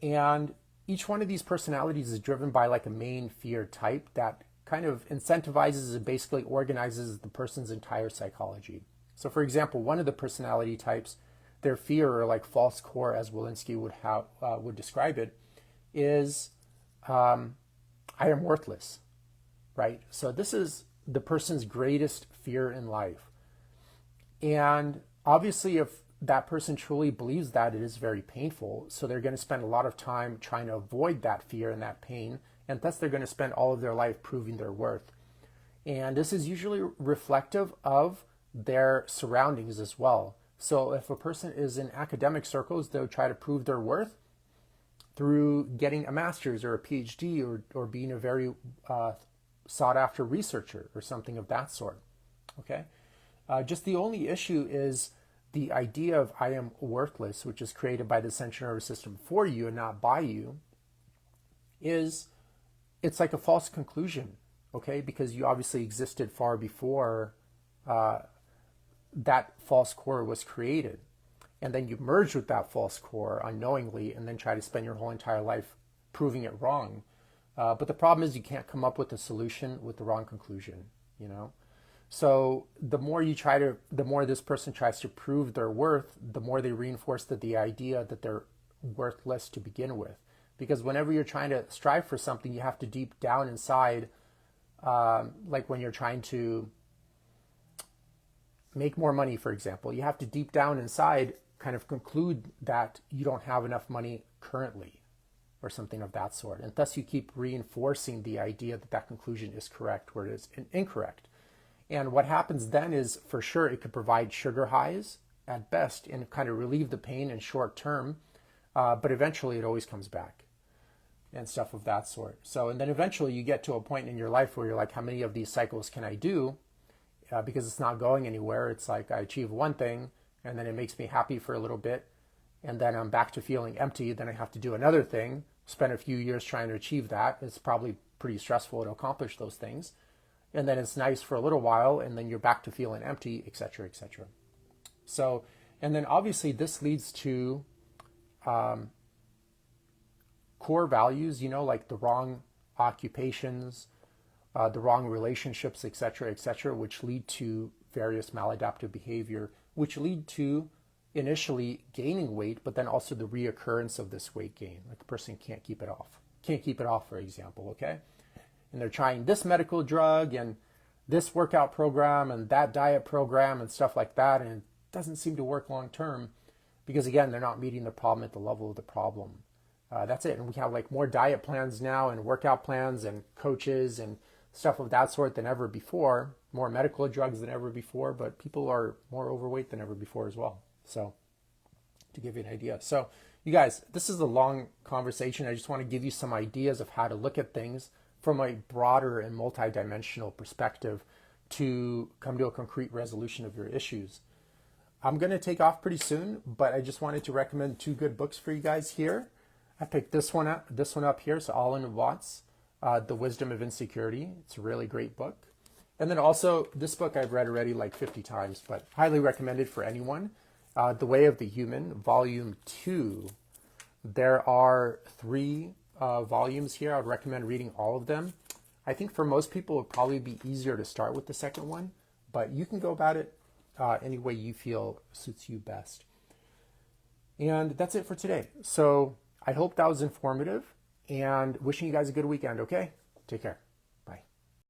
And each one of these personalities is driven by like a main fear type that kind of incentivizes and basically organizes the person's entire psychology. So for example, one of the personality types, their fear, or like false core as Walensky would describe it, is I am worthless, right? So this is the person's greatest fear in life. And obviously if that person truly believes that, it is very painful. So they're going to spend a lot of time trying to avoid that fear and that pain. And thus they're going to spend all of their life proving their worth. And this is usually reflective of their surroundings as well. So if a person is in academic circles, they'll try to prove their worth. through getting a master's or a PhD or being a very sought after researcher or something of that sort. Okay? Just the only issue is the idea of I am worthless, which is created by the central nervous system for you and not by you, it's like a false conclusion, okay? Because you obviously existed far before that false core was created. And then you merge with that false core unknowingly and then try to spend your whole entire life proving it wrong. But the problem is you can't come up with a solution with the wrong conclusion, you know? So the more this person tries to prove their worth, the more they reinforce the idea that they're worthless to begin with. Because whenever you're trying to strive for something, you have to deep down inside, like when you're trying to make more money, for example, you have to deep down inside kind of conclude that you don't have enough money currently or something of that sort. And thus you keep reinforcing the idea that that conclusion is correct where it is incorrect. And what happens then is, for sure, it could provide sugar highs at best and kind of relieve the pain in short term, but eventually it always comes back and stuff of that sort. So, and then eventually you get to a point in your life where you're like, how many of these cycles can I do? Because it's not going anywhere. It's like I achieve one thing and then it makes me happy for a little bit. And then I'm back to feeling empty. Then I have to do another thing, spend a few years trying to achieve that. It's probably pretty stressful to accomplish those things. And then it's nice for a little while, and then you're back to feeling empty, etc., etc. So, and then obviously this leads to core values, you know, like the wrong occupations, the wrong relationships, etc., etc., which lead to various maladaptive behavior, which lead to initially gaining weight, but then also the reoccurrence of this weight gain. Like a person can't keep it off, for example, okay? And they're trying this medical drug and this workout program and that diet program and stuff like that, and it doesn't seem to work long term because, again, they're not meeting the problem at the level of the problem. That's it. And we have like more diet plans now and workout plans and coaches and stuff of that sort than ever before, more medical drugs than ever before, but people are more overweight than ever before as well. So to give you an idea. So you guys, this is a long conversation. I just want to give you some ideas of how to look at things from a broader and multidimensional perspective to come to a concrete resolution of your issues. I'm going to take off pretty soon, but I just wanted to recommend two good books for you guys here. I picked this one up here, so Alan Watts, The Wisdom of Insecurity. It's a really great book. And then also, this book I've read already like 50 times, but highly recommended for anyone. The Way of the Human, Volume 2. There are 3 volumes here. I would recommend reading all of them. I think for most people, it would probably be easier to start with the second one, but you can go about it any way you feel suits you best. And that's it for today. So I hope that was informative and wishing you guys a good weekend, okay? Take care.